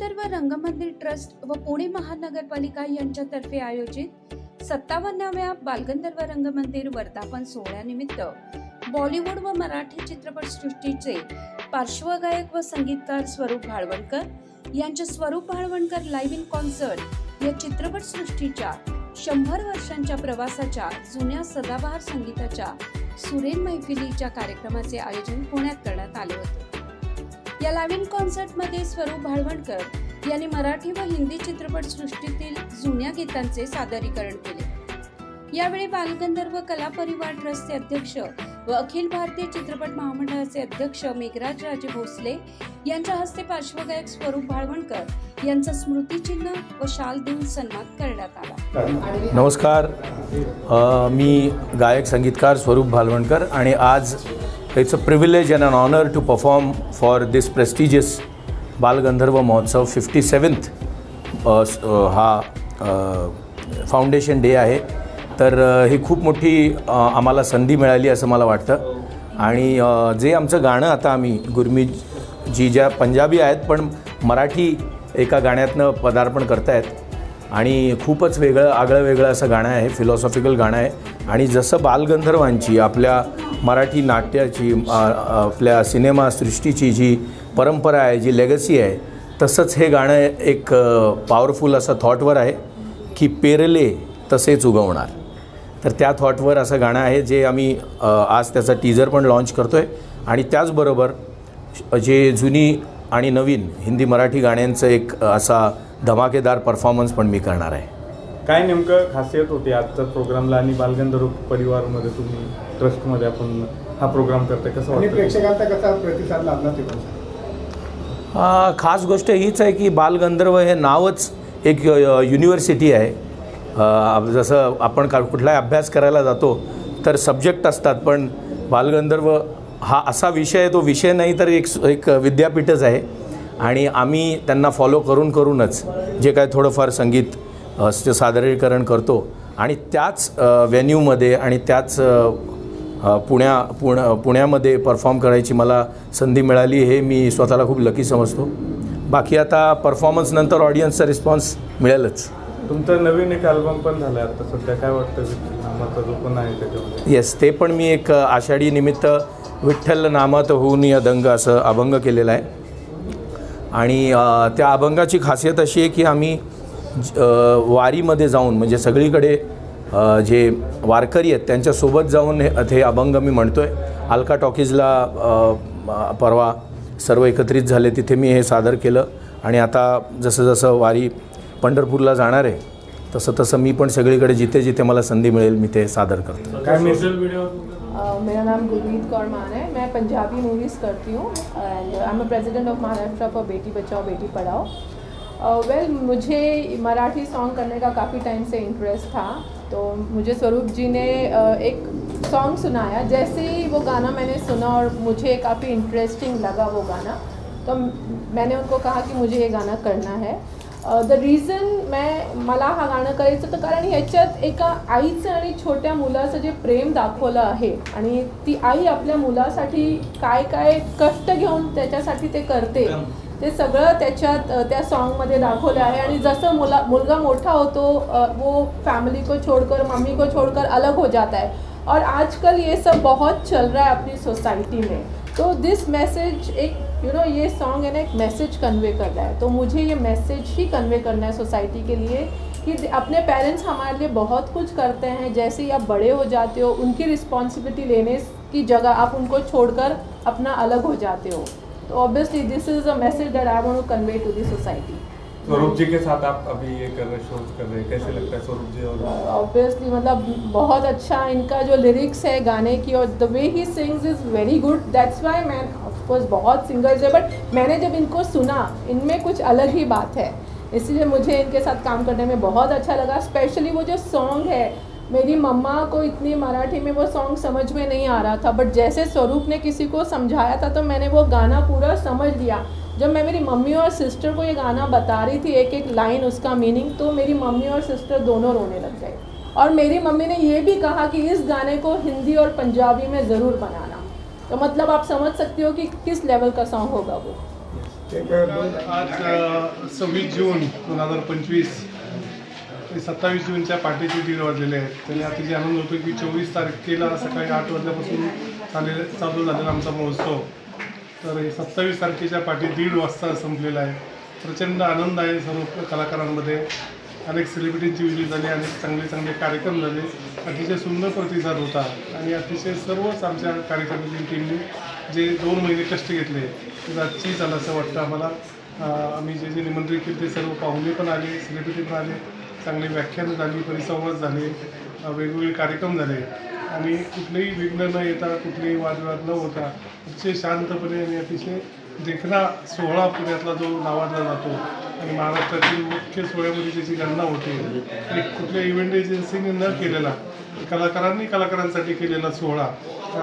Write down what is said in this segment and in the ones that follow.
Balgandharva Rangmandir trust व पुणे महानगरपालिका यांच्यातर्फे आयोजित 57व्या बालगंधर्व रंगमंदिर वर्धापन सोहळ्यानिमित्त बॉलिवूड व मराठी चित्रपटसृष्टीचे पार्श्वगायक व संगीतकार स्वरूप भाळवणकर यांच्या स्वरूप भाळवणकर लाईव्ह इन कॉन्सर्ट या चित्रपटसृष्टीच्या 100 वर्षांच्या प्रवासाच्या जुन्या सदाबहार संगीताच्या सुरेल मैफिलीच्या कार्यक्रमाचे आयोजन पुण्यात करण्यात आले होते। या लाईव्ह इन कॉन्सर्टमध्ये स्वरूप भाळवणकर यांनी मराठी व हिंदी चित्रपटसृष्टीतील जुन्या गीतांचे सादरीकरण केले। यावेळी बालगंधर्व कला परिवार ट्रस्टचे अध्यक्ष व अखिल भारतीय चित्रपट महामंडळाचे अध्यक्ष मेघराज राजे भोसले यांच्या हस्ते पार्श्वगायक स्वरूप भाळवणकर यांचा स्मृतिचिन्ह व शाल देऊन सन्मान करण्यात आला। नमस्कार, मी गायक संगीतकार स्वरूप भाळवणकर आणि आज it's a privilege and an honour to perform for this prestigious Balgandharva Mahotsav 57th हा फाउंडेशन डे आहे। तर ही खूप मोठी आम्हाला संधी मिळाली असं मला वाटतं। आणि जे आमचं गाणं आता आम्ही गुरमीत जी ज्या पंजाबी आहेत पण मराठी एका गाण्यातनं पदार्पण करतायत आणि खूपच आगळं वेगळं असं गाणं आहे, फिलॉसॉफिकल गाणं आहे। आणि जसं बालगंधर्वांची आपल्या मराठी नाट्याची आपल्या सिनेमा सृष्टीची जी परंपरा आहे, जी लेगसी आहे, तसंच हे गाणं एक पॉवरफुल असं थॉटवर आहे की पेरले तसेच उगवणार। तर त्या थॉटवर असं गाणं आहे जे आम्ही आज त्याचा टीजर पण लॉन्च करतो आहे। आणि त्याचबरोबर जे जुनी आणि नवीन हिंदी मराठी गाण्यांचं एक असा धमाकेदार परफॉर्मन्स पण मी करणार आहे। काय नेमकं खासियत होती आजच्या प्रोग्रामला आणि बालगंधर्व परिवारमध्ये तुम्ही ट्रस्टमध्ये आपण हा प्रोग्राम करताय, कसं वाटतं? प्रेक्षकांचा कसा प्रतिसाद लाभला ते पण? खास गोष्ट हीच आहे की बालगंधर्व हे नावच एक युनिव्हर्सिटी आहे। जसं आपण कुठलाही अभ्यास करायला जातो तर सब्जेक्ट असतात, पण बालगंधर्व हा असा विषय आहे, तो विषय नाही तर एक विद्यापीठच आहे। आणि आम्ही त्यांना फॉलो करूनच जे काय थोडंफार संगीत सादरीकरण करतो आणि त्याच व्हेन्यूमध्ये आणि त्याच पुण्यामध्ये परफॉर्म करायची मला संधी मिळाली, हे मी स्वतःला खूप लकी समजतो। बाकी आता परफॉर्मन्स नंतर ऑडियन्सचा रिस्पॉन्स मिळेलच। तुमचा नवीन एक अल्बम पण झाला आहे आता सध्या, काय वाटतं? नामाचा जो पण आहे त्याच्यामध्ये येस, ते पण मी एक आषाढी निमित्त विठ्ठल नामात होऊन या दंग असं अभंग केलेला आहे। आणि त्या अभंगाची खासियत अशी आहे की आम्ही वारीमध्ये जाऊन, म्हणजे सगळीकडे जे वारकरी आहेत त्यांच्यासोबत जाऊन हे अभंग मी म्हणतो आहे। अलका टॉकीजला परवा सर्व एकत्रित झाले, तिथे मी हे सादर केलं। आणि आता जसं वारी पंढरपूरला जाणार आहे तसं मी पण सगळीकडे जिथे मला संधी मिळेल मी ते सादर करतो। काय म्युझिक व्हिडिओ? मेरा नाम गुरमीत कौर मान है, मैं पंजाबी मूवीज़ करती हूँ and I am a president of Maharashtra for Beti Bachao Beti Padhao. Well, मुझे मराठी सॉन्ग करने का काफ़ी टाइम से इंटरेस्ट था, तो मुझे स्वरूप जी ने एक सॉन्ग सुनाया। जैसे ही वो गाना मैंने सुना और मुझे काफ़ी इंटरेस्टिंग लगा वो गाना, तो मैंने उनको कहा की मुझे ये गाना करना है। द रिझन मला हा गाणं करायचं तर कारण ह्याच्यात एका आईचं आणि छोट्या मुलाचं जे प्रेम दाखवलं आहे आणि ती आई आपल्या मुलासाठी काय कष्ट घेऊन त्याच्यासाठी ते करते, ते सगळं त्याच्यात त्या सॉन्गमध्ये दाखवलं आहे। आणि जसं मुलगा मोठा होतो वो फैमिली को छोड़कर, मम्मी को छोड़कर अलग हो जाता है और आजकल ये सब बहुत चल रहा है अपनी सोसाइटी में। तो दिस मैसेज एक ये सॉन्ग है ना, एक मैसेज कन्वे कर रहा है। तो मुझे ये मैसेज ही कन्वे करना है सोसाइटी के लिए कि अपने पेरेंट्स हमारे लिए बहुत कुछ करते हैं, जैसे ही आप बड़े हो जाते हो उनकी रिस्पॉन्सिबिलिटी लेने की जगह आप उनको छोड़कर अपना अलग हो जाते हो। तो obviously this is a message that I want to convey to the society. Swaroop ji के साथ आप अभी ये कर रहे शोज कर रहे हैं, कैसे लगता है स्वरूप जी? और ऑब्वियसली मतलब बहुत अच्छा इनका जो लिरिक्स है गाने की और the way he sings is very good. That's why मैं ऑफकोर्स बहुत सिंगर्स है बट मैंने जब इनको सुना इनमें कुछ अलग ही बात है, इसलिए मुझे इनके साथ काम करने में बहुत अच्छा लगा। स्पेशली वो जो सॉन्ग है, मेरी मम्मा को इतनी मराठी में वो सॉन्ग समझ में नहीं आ रहा था, बट जैसे स्वरूप ने किसी को समझाया था तो मैंने वो गाना पूरा समझ लिया। जब मैं मेरी मम्मी और सिस्टर को ये गाना बता रही थी एक लाइन उसका मीनिंग, तो मेरी मम्मी और सिस्टर दोनों रोने लग गए। और मेरी मम्मी ने ये भी कहा कि इस गाने को हिंदी और पंजाबी में ज़रूर बनाना। तो मतलब आप समझ सकते हो कि किस लेवल का सॉन्ग होगा वो। आज 26 जून 2025 ते 27 जूनच्या पहाटेचे 1:30 वाजलेले आहेत. तरी अतिशय आनंद होतो की 24 तारखेला सकाळी 8 वाजल्यापासून चालू झालेला आमचा महोत्सव तर 27 तारखेच्या पहाटे 1:30 वाजता संपलेला आहे. प्रचंड आनंद आहे सर्व कलाकारांमध्ये. अनेक सेलिब्रिटींची विजय झाली, अनेक चांगले कार्यक्रम झाले, अतिशय सुंदर प्रतिसाद होता आणि अतिशय सर्वच आमच्या कार्यक्रमाची टीमने जे 2 महिने कष्ट घेतले ते आजची झालं असं वाटतं आम्हाला. आम्ही जे निमंत्रित केले ते सर्व पाहुणे पण आले, सेलिब्रिटी पण आले, चांगली व्याख्यानं झाली, परिसंवाद झाले, वेगवेगळे कार्यक्रम झाले आणि कुठलेही विघ्न न येता, कुठलेही वादविवाद न होता अतिशय शांतपणे आणि अतिशय देखणा सोहळा पुण्यातला जो नावाजला जातो आणि महाराष्ट्रातील मुख्य सोहळ्यामध्ये ज्याची गणना होते एक कुठल्या इव्हेंट एजन्सीने न केलेला, कलाकारांसाठी केलेला सोहळा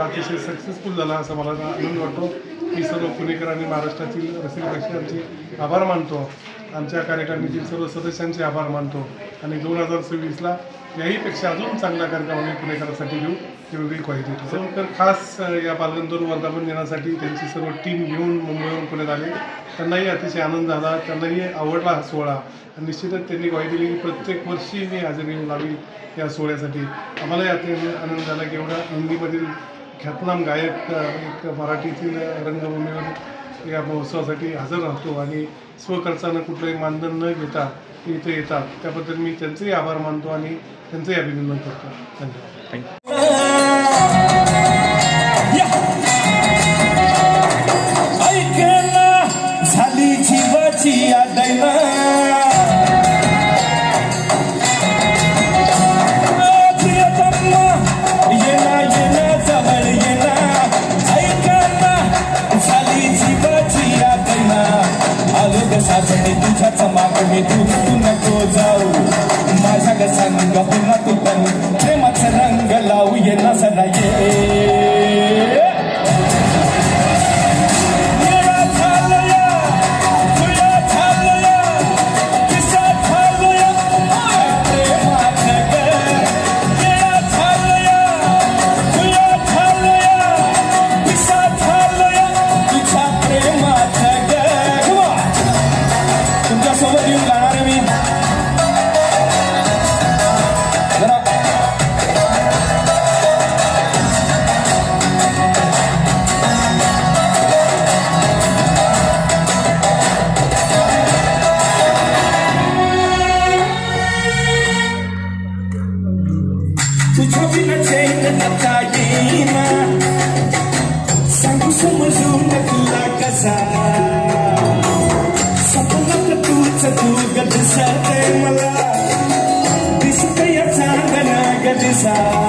अतिशय सक्सेसफुल झाला असा मला आनंद वाटतो. मी सर्व पुणेकर आणि महाराष्ट्रातील रसिक प्रेक्षकांचे आभार मानतो, आमच्या कार्यकारिणीतील सर्व सदस्यांचे आभार मानतो आणि 2026ला याहीपेक्षा अजून चांगला कार्यक्रम आम्ही पुणेकरांसाठी घेऊ एवढी ग्वाही देतो. तर खास या बालगंधर्व वर्धापन दिनासाठी त्यांची सर्व टीम घेऊन मुंबईवरून पुण्यात आले. त्यांनाही अतिशय आनंद झाला, त्यांनाही आवडला हा सोहळा आणि निश्चितच त्यांनी ग्वाही दिली की प्रत्येक वर्षी मी हजेरी लावी या सोहळ्यासाठी. आम्हालाही अतिशय आनंद झाला की एवढा हिंदीमधील ख्यातनाम गायक एक मराठीतील रंगभूमीवर या महोत्सवासाठी हजर राहतो आणि स्वखर्चानं कुठलंही मानधन न घेता इथे येतात. त्याबद्दल मी त्यांचेही आभार मानतो आणि त्यांचंही अभिनंदन करतो. धन्यवाद. झाली जीवाची आदैना साजणे तुझ्याच मागणे तू नको जाऊ माझ्या ग संग पुन्हा तू पण प्रेमाचा रंग लावू ये ना सदा ये तुझ्या बिना चैन नका येईना सांगू समजून तुला कसा सपनात तूच तू ग दिसते मला दिसते या चांगला ग दिसा